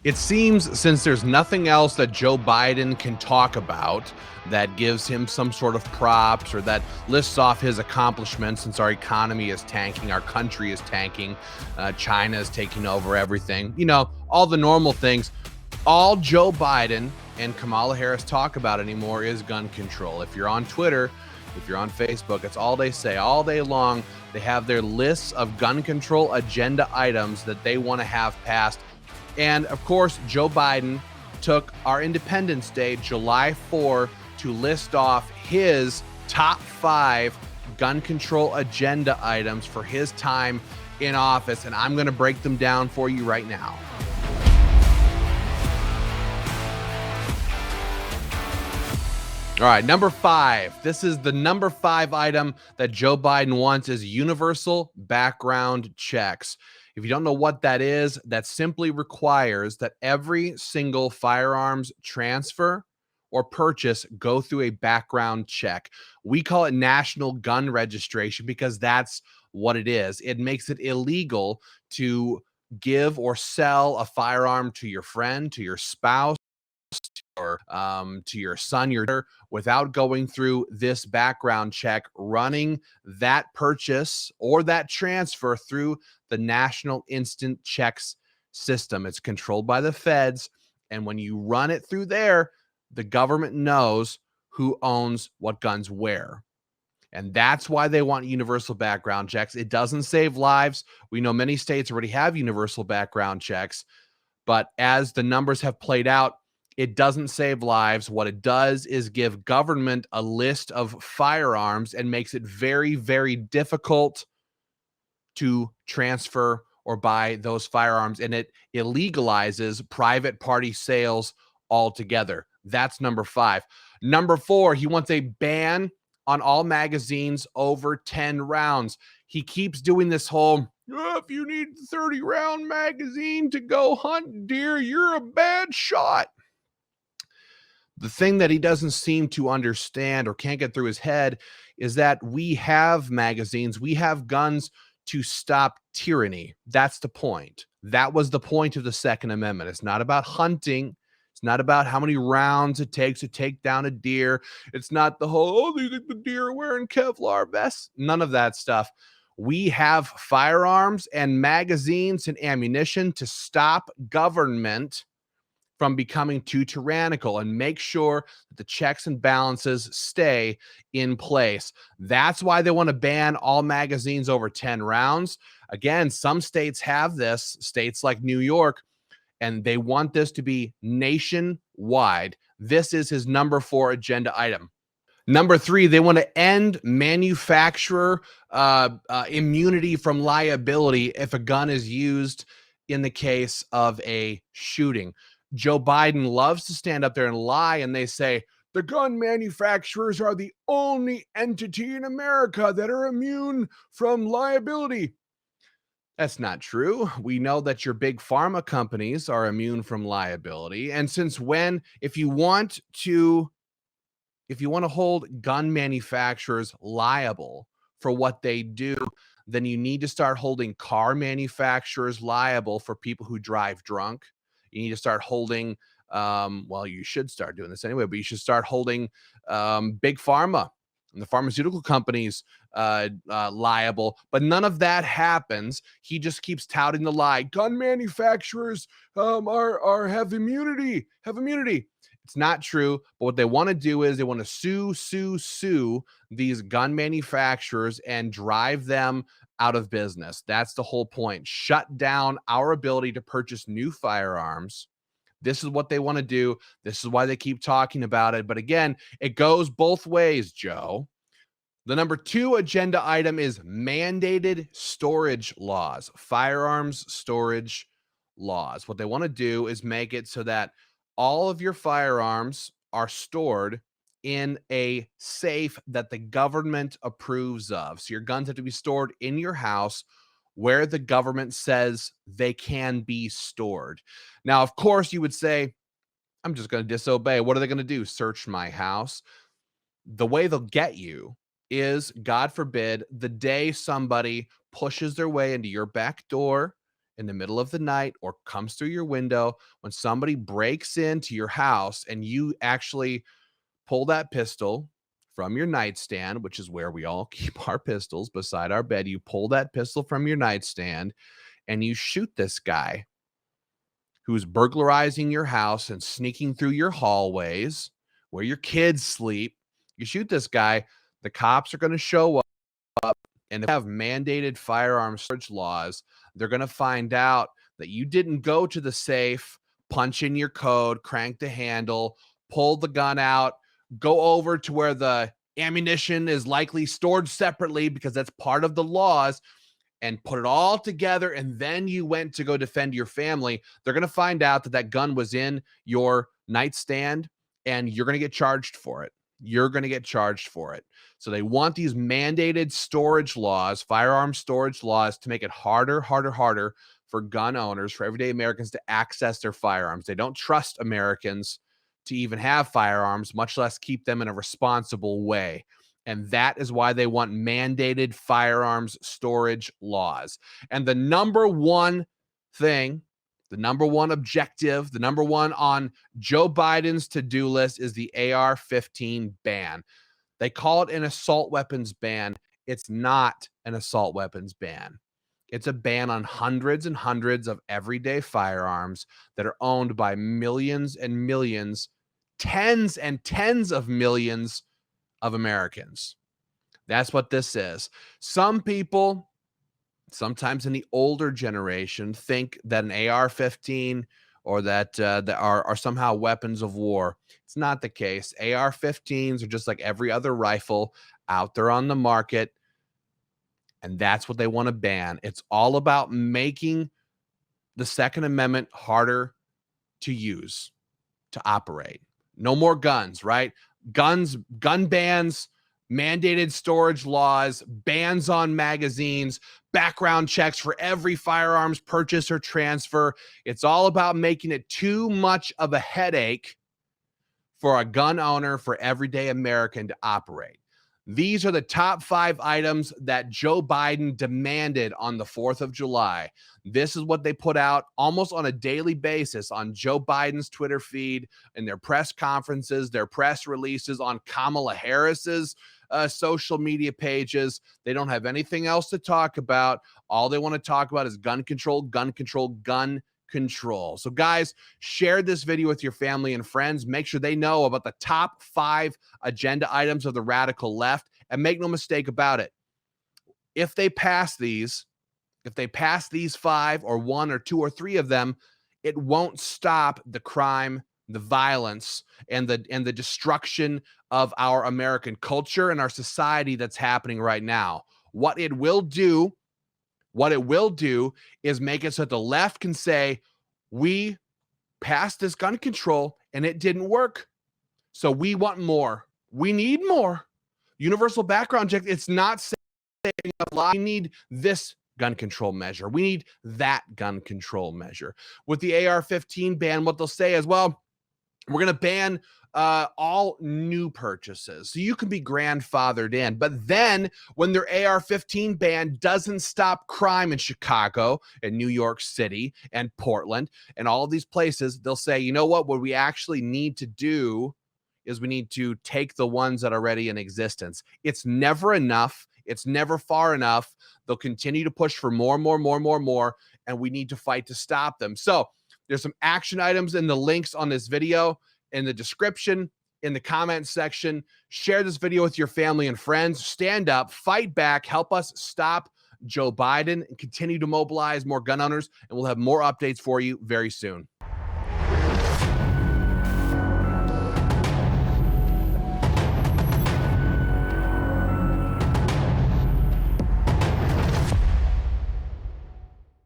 It seems since there's nothing else that Joe Biden can talk about that gives him some sort of props or that lists off his accomplishments, since our economy is tanking, our country is tanking, China is taking over everything, all the normal things. All Joe Biden and Kamala Harris talk about anymore is gun control. If you're on Twitter, if you're on Facebook, it's all they say all day long. They have their lists of gun control agenda items that they want to have passed. And of course, Joe Biden took our Independence Day, July 4, to list off his top 5 gun control agenda items for his time in office. And I'm going to break them down for you right now. All right, number 5. This is the number 5 item that Joe Biden wants is universal background checks. If you don't know what that is, that simply requires that every single firearms transfer or purchase go through a background check. We call it national gun registration because that's what it is. It makes it illegal to give or sell a firearm to your friend, to your spouse, or to your son, your daughter, without going through this background check, running that purchase or that transfer through the National Instant Checks system. It's controlled by the feds. And when you run it through there, the government knows who owns what guns where. And that's why they want universal background checks. It doesn't save lives. We know many states already have universal background checks. But as the numbers have played out, it doesn't save lives. What it does is give government a list of firearms and makes it very, very difficult to transfer or buy those firearms. And it illegalizes private party sales altogether. That's number 5. Number 4, he wants a ban on all magazines over 10 rounds. He keeps doing this whole, if you need a 30-round magazine to go hunt deer, you're a bad shot. The thing that he doesn't seem to understand or can't get through his head is that we have magazines, we have guns to stop tyranny. That's the point. That was the point of the Second Amendment. It's not about hunting. It's not about how many rounds it takes to take down a deer. It's not the whole, the deer are wearing Kevlar vests. None of that stuff. We have firearms and magazines and ammunition to stop government from becoming too tyrannical and make sure that the checks and balances stay in place. That's why they want to ban all magazines over 10 rounds. Again, some states have this, states like New York, and they want this to be nationwide. This is his number 4 agenda item. Number 3, they want to end manufacturer immunity from liability if a gun is used in the case of a shooting. Joe Biden loves to stand up there and lie, and they say, the gun manufacturers are the only entity in America that are immune from liability. That's not true. We know that your big pharma companies are immune from liability. And since when, if you want to hold gun manufacturers liable for what they do, then you need to start holding car manufacturers liable for people who drive drunk. You need to start holding, you should start doing this anyway, but you should start holding big pharma and the pharmaceutical companies liable. But none of that happens. He just keeps touting the lie. Gun manufacturers have immunity. It's not true. But what they want to do is they want to sue these gun manufacturers and drive them out of business. That's the whole point. Shut down our ability to purchase new firearms. This is what they want to do. This is why they keep talking about it. But again, it goes both ways, Joe. The number 2 agenda item is mandated storage laws, firearms storage laws. What they want to do is make it so that all of your firearms are stored in a safe that the government approves of. So your guns have to be stored in your house where the government says they can be stored. Now, of course, you would say, I'm just going to disobey. What are they going to do? Search my house? The way they'll get you is, God forbid, the day somebody pushes their way into your back door in the middle of the night or comes through your window, when somebody breaks into your house and you actually pull that pistol from your nightstand, which is where we all keep our pistols beside our bed, you pull that pistol from your nightstand and you shoot this guy who's burglarizing your house and sneaking through your hallways where your kids sleep. You shoot this guy, the cops are going to show up, and if they have mandated firearm storage laws, they're going to find out that you didn't go to the safe, punch in your code, crank the handle, pull the gun out, go over to where the ammunition is likely stored separately because that's part of the laws, and put it all together, and then you went to go defend your family. They're going to find out that that gun was in your nightstand, and you're going to get charged for it. You're going to get charged for it. So they want these mandated storage laws, firearm storage laws, to make it harder for gun owners, for everyday Americans to access their firearms. They don't trust Americans to even have firearms, much less keep them in a responsible way. And that is why they want mandated firearms storage laws. And the number one thing, the number one objective, the number one on Joe Biden's to-do list is the AR15 ban. They call it an assault weapons ban. It's not an assault weapons ban. It's a ban on hundreds and hundreds of everyday firearms that are owned by millions and millions, tens and tens of millions of Americans. That's what this is. Some people, sometimes in the older generation, think that an AR-15 or that are somehow weapons of war. It's not the case. AR-15s are just like every other rifle out there on the market, and that's what they want to ban. It's all about making the Second Amendment harder to use, to operate. No more guns, right? Gun bans, mandated storage laws, bans on magazines, background checks for every firearms purchase or transfer. It's all about making it too much of a headache for a gun owner, for everyday American to operate. These are the top 5 items that Joe Biden demanded on the 4th of July. This is what they put out almost on a daily basis on Joe Biden's Twitter feed, in their press conferences, their press releases, on Kamala Harris's social media pages. They don't have anything else to talk about. All they want to talk about is gun control, gun control, gun control. So guys, share this video with your family and friends. Make sure they know about the top 5 agenda items of the radical left, and make no mistake about it. If they pass these 5 or 1 or 2 or 3 of them, it won't stop the crime, the violence, and the destruction of our American culture and our society that's happening right now. What it will do is make it so that the left can say, we passed this gun control and it didn't work, so we want more. We need more. Universal background check, it's not saving a lot. We need this gun control measure. We need that gun control measure. With the AR-15 ban, what they'll say is, well, we're going to ban all new purchases, so you can be grandfathered in. But then when their AR-15 ban doesn't stop crime in Chicago and New York City and Portland and all of these places, they'll say, you know what we actually need to do is we need to take the ones that are already in existence. It's never enough. It's never far enough. They'll continue to push for more, and we need to fight to stop them. So there's some action items in the links on this video, in the description, in the comment section. Share this video with your family and friends. Stand up, fight back, help us stop Joe Biden, and continue to mobilize more gun owners, and we'll have more updates for you very soon.